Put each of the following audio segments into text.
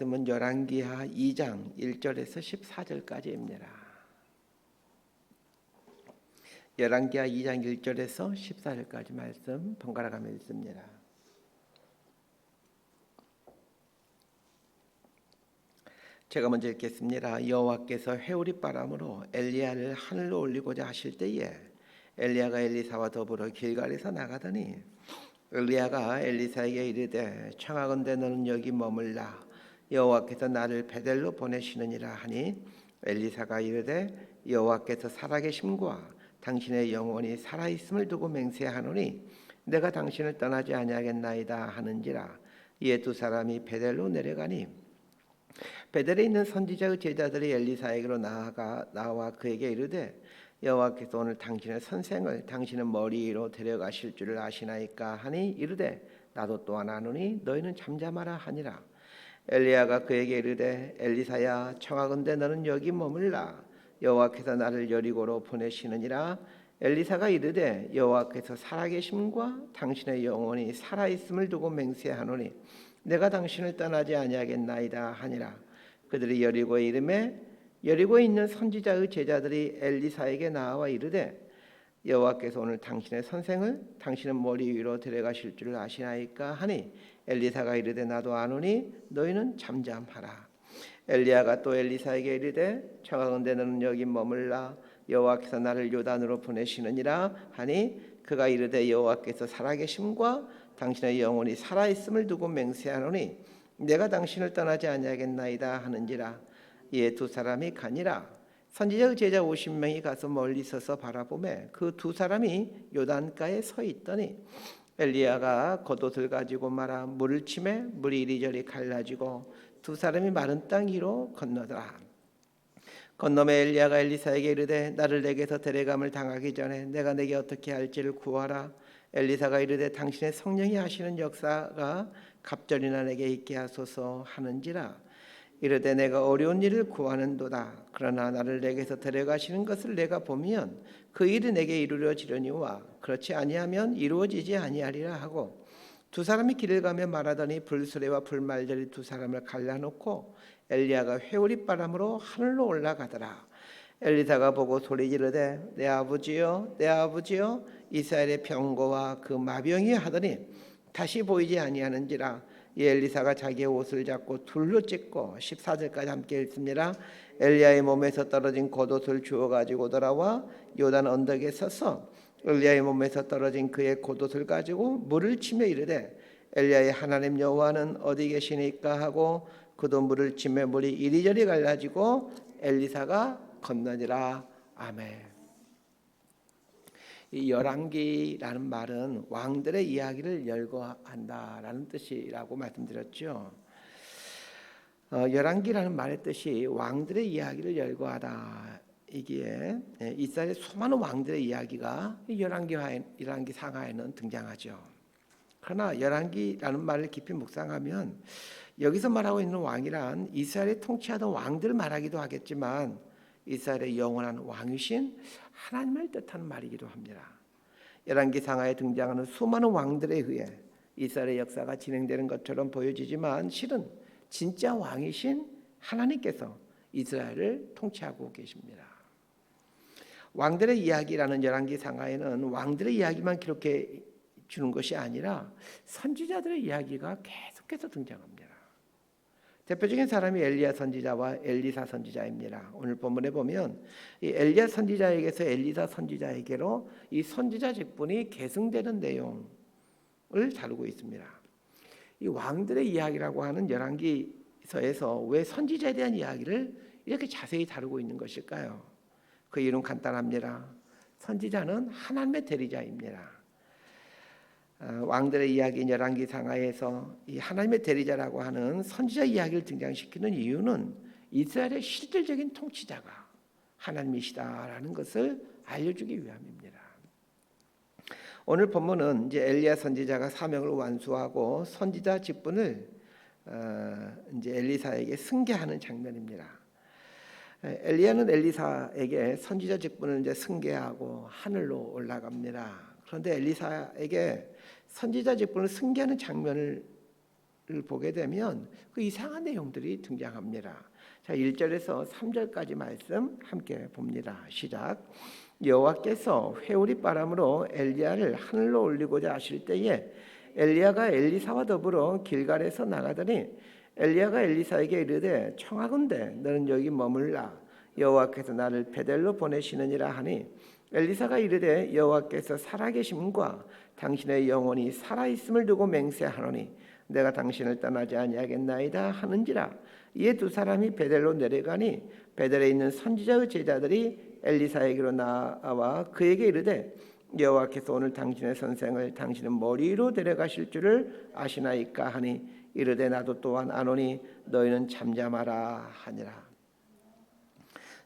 말씀은 열왕기하 2장 1절에서 14절까지입니다. 열왕기하 2장 1절에서 14절까지 말씀 번갈아 가며 읽습니다. 제가 먼저 읽겠습니다. 여호와께서 회오리 바람으로 엘리야를 하늘로 올리고자 하실 때에 엘리야가 엘리사와 더불어 길갈에서 나가더니 엘리야가 엘리사에게 이르되 청하건대 너는 여기 머물라 여호와께서 나를 베델로 보내시느니라 하니 엘리사가 이르되 여호와께서 살아계심과 당신의 영혼이 살아있음을 두고 맹세하노니 내가 당신을 떠나지 아니하겠나이다 하는지라. 이에 두 사람이 베델로 내려가니 베델에 있는 선지자의 제자들이 엘리사에게로 나와 그에게 이르되 여호와께서 오늘 당신의 선생을 당신의 머리 위로 데려가실 줄을 아시나이까 하니 이르되 나도 또한 아노니 너희는 잠잠하라 하니라. 엘리야가 그에게 이르되 엘리사야 청하건대 너는 여기 머물라 여호와께서 나를 여리고로 보내시느니라. 엘리사가 이르되 여호와께서 살아계심과 당신의 영혼이 살아있음을 두고 맹세하노니 내가 당신을 떠나지 아니하겠나이다 하니라. 그들이 여리고에 이르매 여리고에 있는 선지자의 제자들이 엘리사에게 나와 이르되 여호와께서 오늘 당신의 선생을 당신의 머리 위로 데려가실 줄을 아시나이까 하니 엘리사가 이르되 나도 아노니 너희는 잠잠하라. 엘리야가 또 엘리사에게 이르되 청하건대 너는 여기 머물라 여호와께서 나를 요단으로 보내시느니라 하니 그가 이르되 여호와께서 살아계심과 당신의 영혼이 살아있음을 두고 맹세하노니 내가 당신을 떠나지 아니하겠나이다 하는지라. 이에 두 사람이 가니라. 선지자의 제자 50명이 가서 멀리 서서 바라보매 그 두 사람이 요단가에 서 있더니 엘리야가 겉옷을 가지고 말아 물을 치매 물이 이리저리 갈라지고 두 사람이 마른 땅 위로 건너더라. 건너매 엘리야가 엘리사에게 이르되 나를 내게서 데려감을 당하기 전에 내가 내게 어떻게 할지를 구하라. 엘리사가 이르되 당신의 성령이 하시는 역사가 갑절이나 내게 있게 하소서 하는지라. 이르되 내가 어려운 일을 구하는도다. 그러나 나를 내게서 데려가시는 것을 내가 보면 그 일이 내게 이루어지려니와 그렇지 아니하면 이루어지지 아니하리라 하고 두 사람이 길을 가며 말하더니 불수레와 불말들이 두 사람을 갈라놓고 엘리야가 회오리 바람으로 하늘로 올라가더라. 엘리사가 보고 소리 지르되 내 아버지여 내 아버지여 이스라엘의 병거와 그 마병이 하더니 다시 보이지 아니하는지라. 이 엘리사가 자기의 옷을 잡고 둘로 찢고 14절까지 함께 읽습니다. 엘리야의 몸에서 떨어진 겉옷을 주워 가지고 돌아와 요단 언덕에 서서 엘리야의 몸에서 떨어진 그의 겉옷을 가지고 물을 치며 이르되 엘리야의 하나님 여호와는 어디 계시니까 하고 그도 물을 치며 물이 이리저리 갈라지고 엘리사가 건너니라. 아멘. 이 열왕기라는 말은 왕들의 이야기를 열거한다라는 뜻이라고 말씀드렸죠. 열왕기라는 말의 뜻이 왕들의 이야기를 열거하다. 이기에 이스라엘의 수많은 왕들의 이야기가 열왕기 상하에는 등장하죠. 그러나 열왕기라는 말을 깊이 묵상하면 여기서 말하고 있는 왕이란 이스라엘을 통치하던 왕들을 말하기도 하겠지만 이스라엘의 영원한 왕이신 하나님을 뜻하는 말이기도 합니다. 열왕기 상하에 등장하는 수많은 왕들에 의해 이스라엘의 역사가 진행되는 것처럼 보여지지만 실은 진짜 왕이신 하나님께서 이스라엘을 통치하고 계십니다. 왕들의 이야기라는 열왕기 상하에는 왕들의 이야기만 기록해 주는 것이 아니라 선지자들의 이야기가 계속해서 등장합니다. 대표적인 사람이 엘리야 선지자와 엘리사 선지자입니다. 오늘 본문에 보면 이 엘리야 선지자에게서 엘리사 선지자에게로 이 선지자 직분이 계승되는 내용을 다루고 있습니다. 이 왕들의 이야기라고 하는 열왕기서에서 왜 선지자에 대한 이야기를 이렇게 자세히 다루고 있는 것일까요? 그 이유는 간단합니다. 선지자는 하나님의 대리자입니다. 왕들의 이야기인 열왕기 상하에서 이 하나님의 대리자라고 하는 선지자 이야기를 등장시키는 이유는 이스라엘의 실질적인 통치자가 하나님이시다라는 것을 알려주기 위함입니다. 오늘 본문은 이제 엘리야 선지자가 사명을 완수하고 선지자 직분을 이제 엘리사에게 승계하는 장면입니다. 엘리야는 엘리사에게 선지자 직분을 이제 승계하고 하늘로 올라갑니다. 그런데 엘리사에게 선지자 직분을 승계하는 장면을 보게 되면 그 이상한 내용들이 등장합니다. 자, 1절에서 3절까지 말씀 함께 봅니다. 시작. 여호와께서 회오리 바람으로 엘리야를 하늘로 올리고자 하실 때에 엘리야가 엘리사와 더불어 길갈에서 나가더니 엘리야가 엘리사에게 이르되 청하건대 너는 여기 머물라 여호와께서 나를 베델로 보내시느니라 하니 엘리사가 이르되 여호와께서 살아계심과 당신의 영혼이 살아있음을 두고 맹세하노니 내가 당신을 떠나지 아니하겠나이다 하는지라. 이에 두 사람이 베델로 내려가니 베델에 있는 선지자의 제자들이 엘리사에게로 나와 그에게 이르되 여호와께서 오늘 당신의 선생을 당신의 머리 위로 데려가실 줄을 아시나이까 하니 이르되 나도 또한 아노니 너희는 잠잠하라 하니라.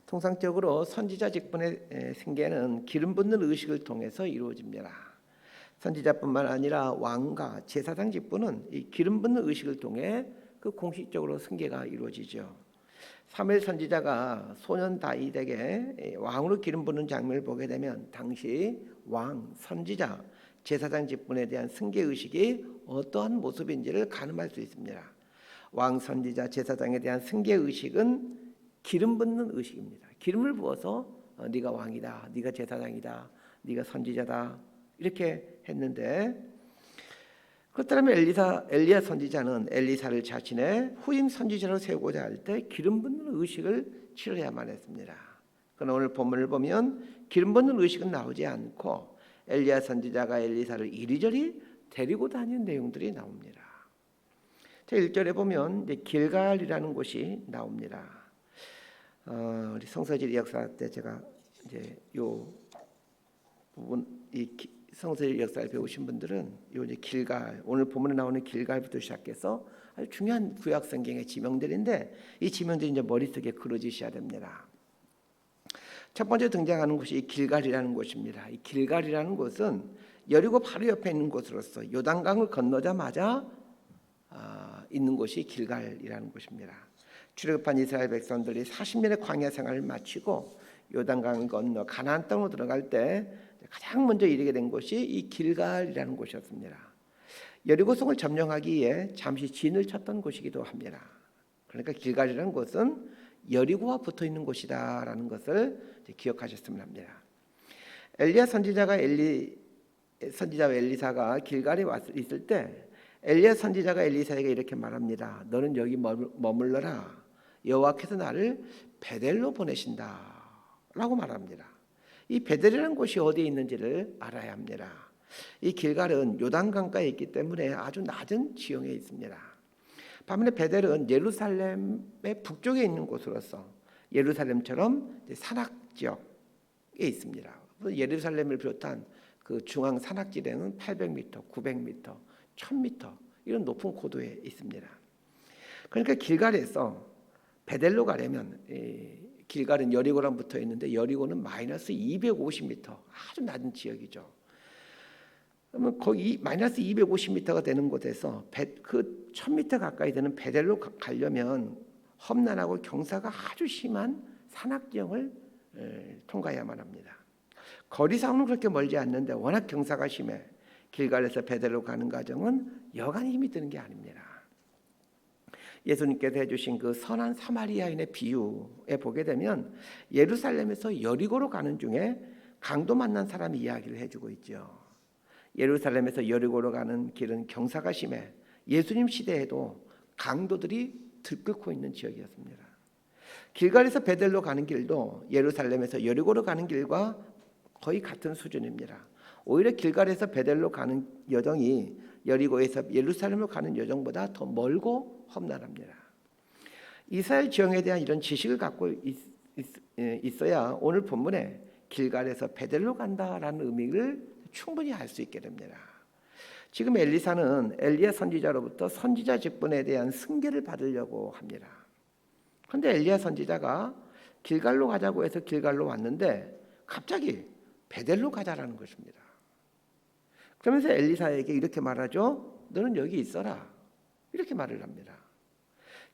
통상적으로 선지자 직분의 승계는 기름 붓는 의식을 통해서 이루어집니다. 선지자뿐만 아니라 왕과 제사장 직분은 이 기름 붓는 의식을 통해 그 공식적으로 승계가 이루어지죠. 사무엘 선지자가 소년 다윗에게 왕으로 기름 붓는 장면을 보게 되면 당시 왕, 선지자, 제사장 직분에 대한 승계 의식이 어떠한 모습인지를 가늠할 수 있습니다. 왕, 선지자, 제사장에 대한 승계 의식은 기름 붓는 의식입니다. 기름을 부어서 네가 왕이다, 네가 제사장이다, 네가 선지자다 이렇게 했는데, 그렇다면 엘리야 선지자는 엘리사를 자신의 후임 선지자로 세우고자 할 때 기름 붓는 의식을 치러야만 했습니다. 그러나 오늘 본문을 보면 기름 붓는 의식은 나오지 않고 엘리야 선지자가 엘리사를 이리저리 데리고 다니는 내용들이 나옵니다. 자, 1절에 보면 이제 길갈이라는 곳이 나옵니다. 우리 성서질 역사 때 제가 이제 요 부분 성서질 역사를 배우신 분들은 요 이제 길갈, 오늘 본문에 나오는 길갈부터 시작해서 아주 중요한 구약 성경의 지명들인데 이 지명들이 이제 머릿속에 그려지셔야 됩니다. 첫 번째 등장하는 곳이 이 길갈이라는 곳입니다. 이 길갈이라는 곳은 여리고 바로 옆에 있는 곳으로서 요단강을 건너자마자 있는 곳이 길갈이라는 곳입니다. 출애굽한 이스라엘 백성들이 40년의 광야 생활을 마치고 요단강을 건너 가나안 땅으로 들어갈 때 가장 먼저 이르게 된 곳이 이 길갈이라는 곳이었습니다. 여리고성을 점령하기 위해 잠시 진을 쳤던 곳이기도 합니다. 그러니까 길갈이라는 곳은 여리고와 붙어 있는 곳이다라는 것을 기억하셨으면 합니다. 엘리야 선지자와 엘리사가 길갈에 있을 때 엘리야 선지자가 엘리사에게 이렇게 말합니다. 너는 여기 머물러라. 여호와께서 나를 베델로 보내신다라고 말합니다. 이 베델이라는 곳이 어디에 있는지를 알아야 합니다. 이 길갈은 요단강가에 있기 때문에 아주 낮은 지형에 있습니다. 반면에 베델은 예루살렘의 북쪽에 있는 곳으로서 예루살렘처럼 산악 지역에 있습니다. 예루살렘을 비롯한 그 중앙 산악지대는 800m, 900m, 1000m 이런 높은 고도에 있습니다. 그러니까 길갈에서 베델로 가려면 길갈은 여리고랑 붙어 있는데 여리고는 마이너스 250m 아주 낮은 지역이죠. 그러면 거기 마이너스 250m가 되는 곳에서 그 1000m 가까이 되는 베델로 가려면 험난하고 경사가 아주 심한 산악지형을 통과해야만 합니다. 거리상으로는 그렇게 멀지 않는데 워낙 경사가 심해 길갈에서 베델로 가는 과정은 여간 힘이 드는 게 아닙니다. 예수님께서 해주신 그 선한 사마리아인의 비유에 보게 되면 예루살렘에서 여리고로 가는 중에 강도 만난 사람이 이야기를 해주고 있죠. 예루살렘에서 여리고로 가는 길은 경사가 심해 예수님 시대에도 강도들이 들끓고 있는 지역이었습니다. 길갈에서 베델로 가는 길도 예루살렘에서 여리고로 가는 길과 거의 같은 수준입니다. 오히려 길갈에서 베델로 가는 여정이 여리고에서 예루살렘으로 가는 여정보다 더 멀고 험난합니다. 이스라엘 지형에 대한 이런 지식을 갖고 있어야 오늘 본문에 길갈에서 베델로 간다라는 의미를 충분히 알 수 있게 됩니다. 지금 엘리사는 엘리야 선지자로부터 선지자 직분에 대한 승계를 받으려고 합니다. 그런데 엘리야 선지자가 길갈로 가자고 해서 길갈로 왔는데 갑자기 베델로 가자라는 것입니다. 그러면서 엘리사에게 이렇게 말하죠. 너는 여기 있어라. 이렇게 말을 합니다.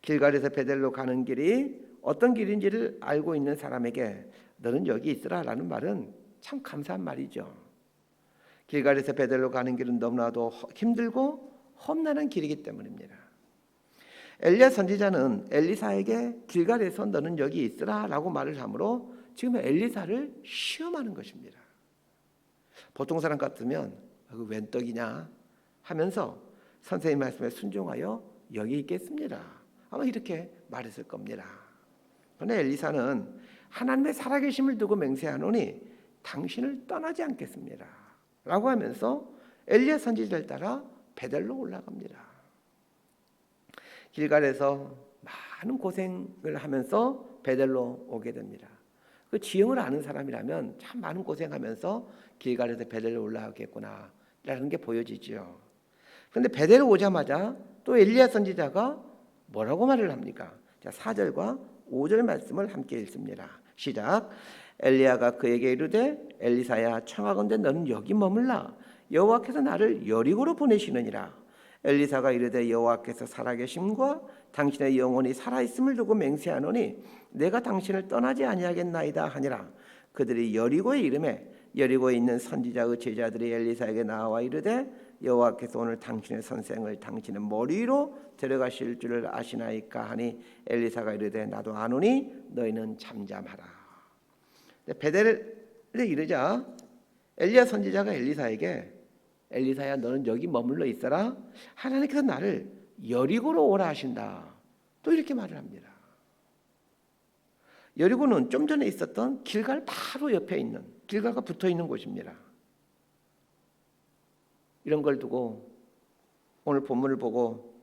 길갈에서 베델로 가는 길이 어떤 길인지를 알고 있는 사람에게 너는 여기 있으라 라는 말은 참 감사한 말이죠. 길갈에서 베델로 가는 길은 너무나도 힘들고 험난한 길이기 때문입니다. 엘리야 선지자는 엘리사에게 길갈에서 너는 여기 있으라 라고 말을 하므로 지금 엘리사를 시험하는 것입니다. 보통 사람 같으면 그 웬 떡이냐 하면서 선생님 말씀에 순종하여 여기 있겠습니다. 아마 이렇게 말했을 겁니다. 그런데 엘리사는 하나님의 살아계심을 두고 맹세하노니 당신을 떠나지 않겠습니다 라고 하면서 엘리야 선지자를 따라 베델로 올라갑니다. 길갈에서 많은 고생을 하면서 베델로 오게 됩니다. 그 지형을 아는 사람이라면 참 많은 고생하면서 길갈에서 베델로 올라가겠구나 라는 게 보여지죠. 그런데 베델로 오자마자 또 엘리야 선지자가 뭐라고 말을 합니까? 자, 4절과 5절 말씀을 함께 읽습니다. 시작. 엘리야가 그에게 이르되 엘리사야 청하건대 너는 여기 머물라. 여호와께서 나를 여리고로 보내시느니라. 엘리사가 이르되 여호와께서 살아계심과 당신의 영혼이 살아있음을 두고 맹세하노니 내가 당신을 떠나지 아니하겠나이다 하니라. 그들이 여리고에 이르매 여리고에 있는 선지자의 제자들이 엘리사에게 나와 이르되 여호와께서 오늘 당신의 선생을 당신의 머리 위로 데려가실 줄을 아시나이까 하니 엘리사가 이르되 나도 아노니 너희는 잠잠하라. 베델에 이르자 엘리야 선지자가 엘리사에게 엘리사야 너는 여기 머물러 있어라. 하나님께서 나를 여리고로 오라 하신다. 또 이렇게 말을 합니다. 여리고는 좀 전에 있었던 길갈 바로 옆에 있는 길갈과 붙어 있는 곳입니다. 이런 걸 두고 오늘 본문을 보고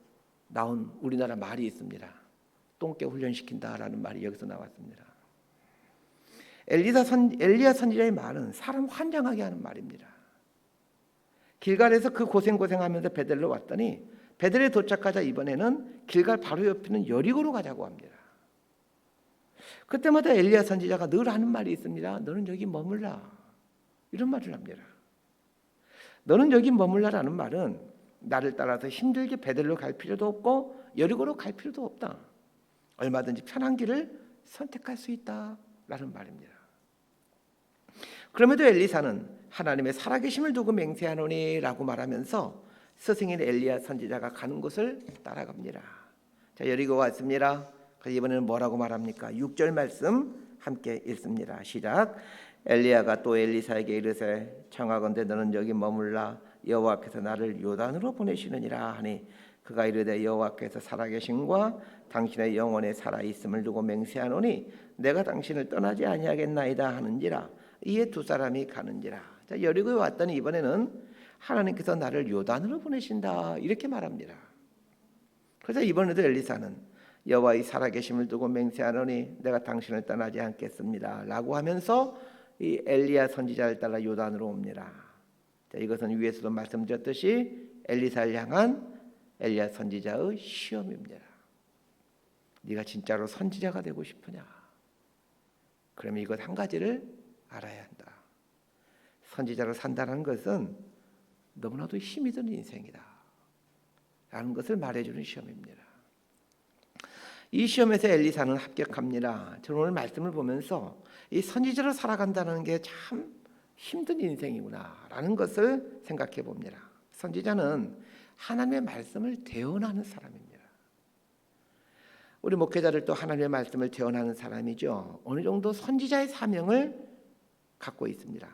나온 우리나라 말이 있습니다. 똥개 훈련시킨다라는 말이 여기서 나왔습니다. 엘리야 선지자의 말은 사람 환장하게 하는 말입니다. 길갈에서 그 고생하면서 베델로 왔더니 베델에 도착하자 이번에는 길갈 바로 옆에 있는 여리고로 가자고 합니다. 그때마다 엘리야 선지자가 늘 하는 말이 있습니다. 너는 여기 머물라. 이런 말을 합니다. 너는 여기 머물라라는 말은 나를 따라서 힘들게 베델로 갈 필요도 없고 여리고로 갈 필요도 없다. 얼마든지 편한 길을 선택할 수 있다라는 말입니다. 그럼에도 엘리사는 하나님의 살아계심을 두고 맹세하노니 라고 말하면서 스승인 엘리야 선지자가 가는 곳을 따라갑니다. 자, 여리고 왔습니다. 이번에는 뭐라고 말합니까? 6절 말씀 함께 읽습니다. 시작. 엘리야가 또 엘리사에게 이르되 청하건대 너는 여기 머물라. 여호와께서 나를 요단으로 보내시느니라 하니 그가 이르되 여호와께서 살아계심과 당신의 영혼에 살아있음을 두고 맹세하노니 내가 당신을 떠나지 아니하겠나이다 하는지라. 이에 두 사람이 가는지라. 자, 여리고에 왔더니 이번에는 하나님께서 나를 요단으로 보내신다 이렇게 말합니다. 그래서 이번에도 엘리사는 여호와의 살아계심을 두고 맹세하노니 내가 당신을 떠나지 않겠습니다 라고 하면서 이 엘리야 선지자를 따라 요단으로 옵니다. 자, 이것은 위에서도 말씀드렸듯이 엘리사를 향한 엘리야 선지자의 시험입니다. 네가 진짜로 선지자가 되고 싶으냐? 그러면 이것 한 가지를 알아야 한다. 선지자로 산다는 것은 너무나도 힘이 드는 인생이다 라는 것을 말해주는 시험입니다. 이 시험에서 엘리사는 합격합니다. 저는 오늘 말씀을 보면서 이 선지자로 살아간다는 게 참 힘든 인생이구나 라는 것을 생각해 봅니다. 선지자는 하나님의 말씀을 대언하는 사람입니다. 우리 목회자들 또 하나님의 말씀을 대언하는 사람이죠. 어느 정도 선지자의 사명을 갖고 있습니다.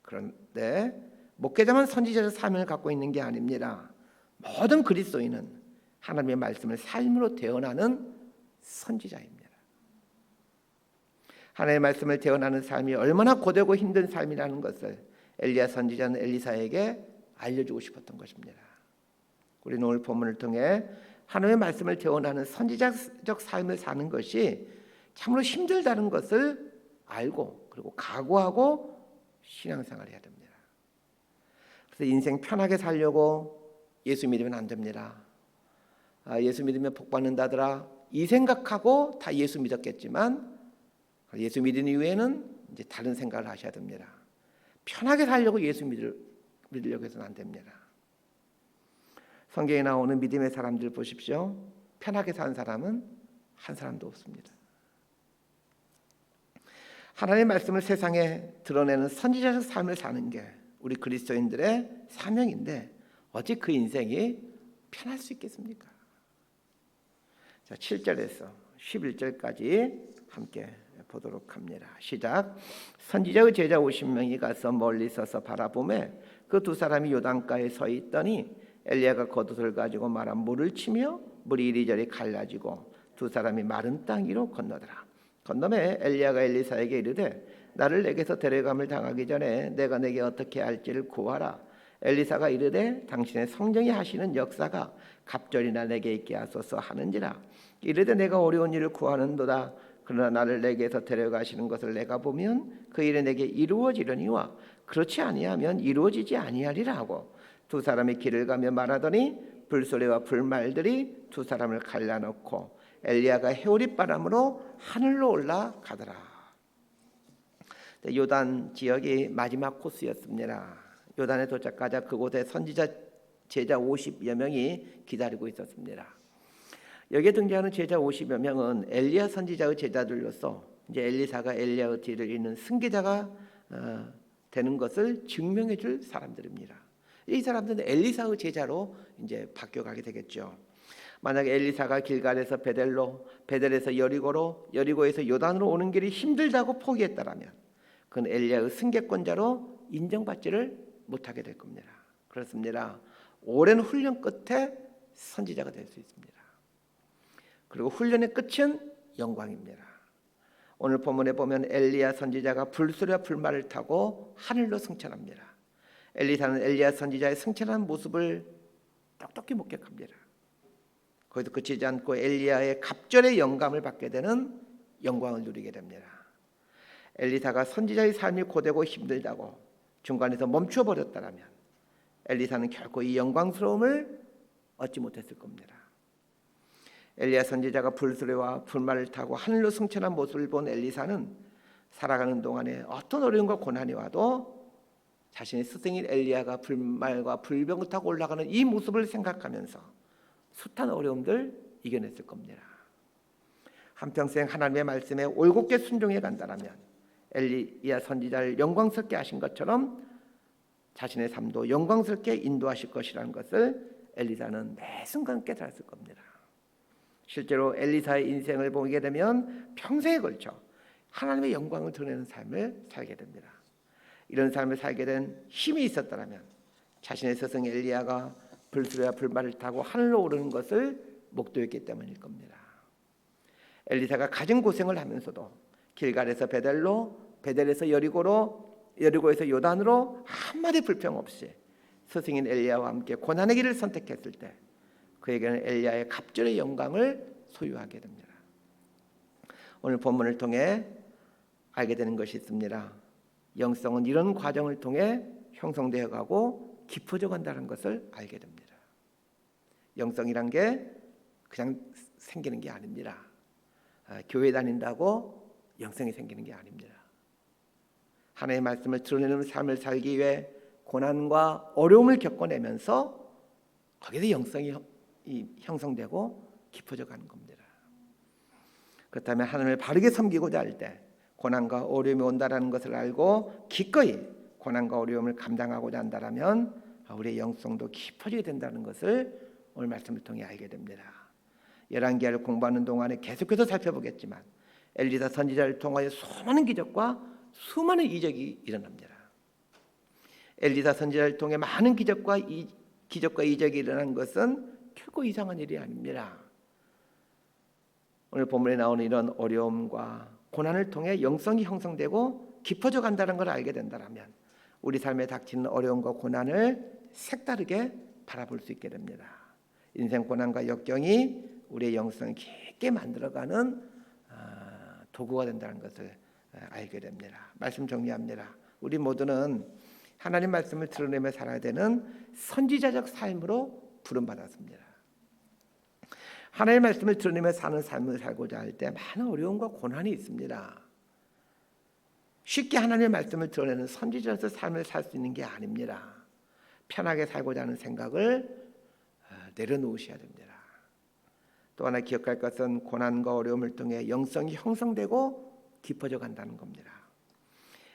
그런데 목회자만 선지자의 사명을 갖고 있는 게 아닙니다. 모든 그리스도인은 하나님의 말씀을 삶으로 대언하는 선지자입니다. 하나님의 말씀을 대언하는 삶이 얼마나 고되고 힘든 삶이라는 것을 엘리야 선지자는 엘리사에게 알려주고 싶었던 것입니다. 우리는 오늘 본문을 통해 하나님의 말씀을 대언하는 선지자적 삶을 사는 것이 참으로 힘들다는 것을 알고 그리고 각오하고 신앙생활을 해야 됩니다. 그래서 인생 편하게 살려고 예수 믿으면 안 됩니다. 예수 믿으면 복 받는다더라 이 생각하고 다 예수 믿었겠지만 예수 믿은 이후에는 이제 다른 생각을 하셔야 됩니다. 편하게 살려고 예수 믿으려고 해서는 안 됩니다. 성경에 나오는 믿음의 사람들 보십시오. 편하게 산 사람은 한 사람도 없습니다. 하나님의 말씀을 세상에 드러내는 선지자적 삶을 사는 게 우리 그리스도인들의 사명인데 어찌 그 인생이 편할 수 있겠습니까? 자, 7절에서 11절까지 함께 보도록 합니다. 시작. 선지자의 제자 50명이 가서 멀리 서서 바라보매 그 두 사람이 요단가에 서 있더니 엘리야가 겉옷을 가지고 말한 물을 치며 물이 이리저리 갈라지고 두 사람이 마른 땅 위로 건너더라. 건너매 엘리야가 엘리사에게 이르되 나를 내게서 데려감을 당하기 전에 내가 내게 어떻게 할지를 구하라. 엘리사가 이르되 당신의 성령이 하시는 역사가 갑절이나 내게 있게 하소서 하는지라. 이르되 내가 어려운 일을 구하는도다. 그러나 나를 내게서 데려가시는 것을 내가 보면 그 일이 내게 이루어지려니와 그렇지 아니하면 이루어지지 아니하리라 하고 두 사람이 길을 가며 말하더니 불소리와 불말들이 두 사람을 갈라놓고 엘리야가 해오리 바람으로 하늘로 올라가더라. 요단 지역이 마지막 코스였습니다. 요단에 도착하자 그곳에 선지자 제자 50여 명이 기다리고 있었습니다. 여기에 등장하는 제자 50여 명은 엘리야 선지자의 제자들로서 이제 엘리사가 엘리야의 뒤를 잇는 승계자가 되는 것을 증명해 줄 사람들입니다. 이 사람들은 엘리사의 제자로 이제 바뀌어가게 되겠죠. 만약에 엘리사가 길갈에서 베델로, 베델에서 여리고로, 여리고에서 요단으로 오는 길이 힘들다고 포기했다라면 그는 엘리야의 승계권자로 인정받지를 못하게 될 겁니다. 그렇습니다. 오랜 훈련 끝에 선지자가 될 수 있습니다. 그리고 훈련의 끝은 영광입니다. 오늘 본문에 보면 엘리야 선지자가 불소리와 불말을 타고 하늘로 승천합니다. 엘리사는 엘리야 선지자의 승천한 모습을 똑똑히 목격합니다. 거기서 그치지 않고 엘리야의 갑절의 영감을 받게 되는 영광을 누리게 됩니다. 엘리사가 선지자의 삶이 고되고 힘들다고 중간에서 멈춰버렸다면 엘리사는 결코 이 영광스러움을 얻지 못했을 겁니다. 엘리야 선지자가 불소리와 불말을 타고 하늘로 승천한 모습을 본 엘리사는 살아가는 동안에 어떤 어려움과 고난이 와도 자신의 스승인 엘리야가 불말과 불병을 타고 올라가는 이 모습을 생각하면서 숱한 어려움들 이겨냈을 겁니다. 한평생 하나님의 말씀에 올곧게 순종해 간다면 엘리야 선지자를 영광스럽게 하신 것처럼 자신의 삶도 영광스럽게 인도하실 것이라는 것을 엘리사는 매 순간 깨달았을 겁니다. 실제로 엘리사의 인생을 보게 되면 평생에 걸쳐 하나님의 영광을 드러내는 삶을 살게 됩니다. 이런 삶을 살게 된 힘이 있었다면 자신의 스승 엘리야가 불소리와 불말을 타고 하늘로 오르는 것을 목도했기 때문일 겁니다. 엘리사가 가진 고생을 하면서도 길갈에서 베델로, 베델에서 여리고로, 여리고에서 요단으로 한마디 불평 없이 스승인 엘리야와 함께 고난의 길을 선택했을 때 그에게는 엘리야의 갑절의 영광을 소유하게 됩니다. 오늘 본문을 통해 알게 되는 것이 있습니다. 영성은 이런 과정을 통해 형성되어 가고 깊어져 간다는 것을 알게 됩니다. 영성이란 게 그냥 생기는 게 아닙니다. 교회 다닌다고 영성이 생기는 게 아닙니다. 하나님의 말씀을 드러내는 삶을 살기 위해 고난과 어려움을 겪어내면서 거기서 영성이 형성되고 깊어져 가는 겁니다. 그렇다면 하나님을 바르게 섬기고자 할 때 고난과 어려움이 온다라는 것을 알고 기꺼이 고난과 어려움을 감당하고자 한다면 우리의 영성도 깊어지게 된다는 것을 오늘 말씀을 통해 알게 됩니다. 열왕기하를 공부하는 동안에 계속해서 살펴보겠지만 엘리사 선지자를 통하여 수많은 기적과 수많은 이적이 일어납니다. 엘리사 선지자를 통해 많은 기적과 이적이 일어난 것은 결코 이상한 일이 아닙니다. 오늘 본문에 나오는 이런 어려움과 고난을 통해 영성이 형성되고 깊어져 간다는 걸 알게 된다면 우리 삶에 닥치는 어려움과 고난을 색다르게 바라볼 수 있게 됩니다. 인생 고난과 역경이 우리의 영성을 깊게 만들어가는 도구가 된다는 것을 알게 됩니다. 말씀 정리합니다. 우리 모두는 하나님 말씀을 드러내며 살아야 되는 선지자적 삶으로 부름받았습니다. 하나님의 말씀을 드러내며 사는 삶을 살고자 할 때 많은 어려움과 고난이 있습니다. 쉽게 하나님의 말씀을 드러내는 선지자로서 삶을 살 수 있는 게 아닙니다. 편하게 살고자 하는 생각을 내려놓으셔야 됩니다. 또 하나 기억할 것은 고난과 어려움을 통해 영성이 형성되고 깊어져 간다는 겁니다.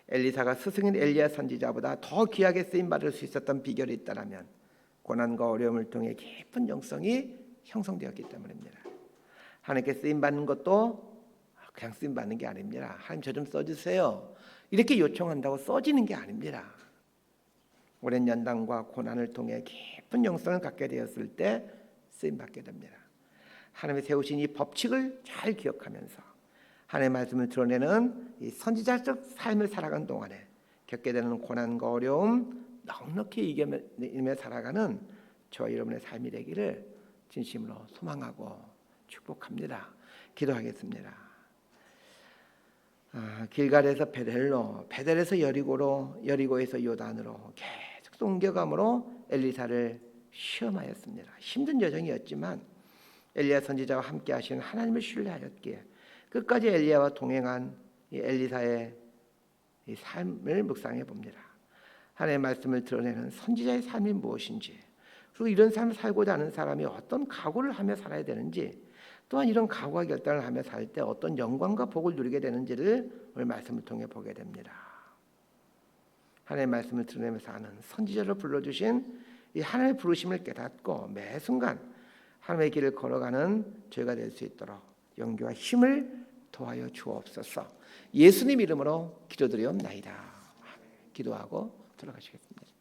엘리사가 스승인 엘리야 선지자보다 더 귀하게 쓰임 받을 수 있었던 비결이 있다면 고난과 어려움을 통해 깊은 영성이 형성되었기 때문입니다. 하나님께 쓰임 받는 것도 그냥 쓰임 받는 게 아닙니다. 하나님 저 좀 써주세요. 이렇게 요청한다고 써지는 게 아닙니다. 오랜 연단과 고난을 통해 깊은 영성을 갖게 되었을 때 쓰임 받게 됩니다. 하나님이 세우신 이 법칙을 잘 기억하면서 하나님의 말씀을 드러내는 이 선지자적 삶을 살아가는 동안에 겪게 되는 고난과 어려움 넉넉히 이겨내며 살아가는 저와 여러분의 삶이 되기를 진심으로 소망하고 축복합니다. 기도하겠습니다. 길갈에서 베델로, 베델에서 여리고로, 여리고에서 요단으로 계속 옮겨감으로 엘리사를 시험하였습니다. 힘든 여정이었지만 엘리야 선지자와 함께 하시는 하나님을 신뢰하였기에 끝까지 엘리야와 동행한 이 엘리사의 이 삶을 묵상해 봅니다. 하나님의 말씀을 드러내는 선지자의 삶이 무엇인지, 그리고 이런 삶을 살고자 하는 사람이 어떤 각오를 하며 살아야 되는지, 또한 이런 각오와 결단을 하며 살 때 어떤 영광과 복을 누리게 되는지를 오늘 말씀을 통해 보게 됩니다. 하나님의 말씀을 드러내면서 하는 선지자로 불러주신 이 하나님의 부르심을 깨닫고 매 순간 하나님의 길을 걸어가는 저희가 될 수 있도록 용기와 힘을 도와여 주옵소서. 예수님 이름으로 기도드리옵나이다. 기도하고 돌아가시겠습니다.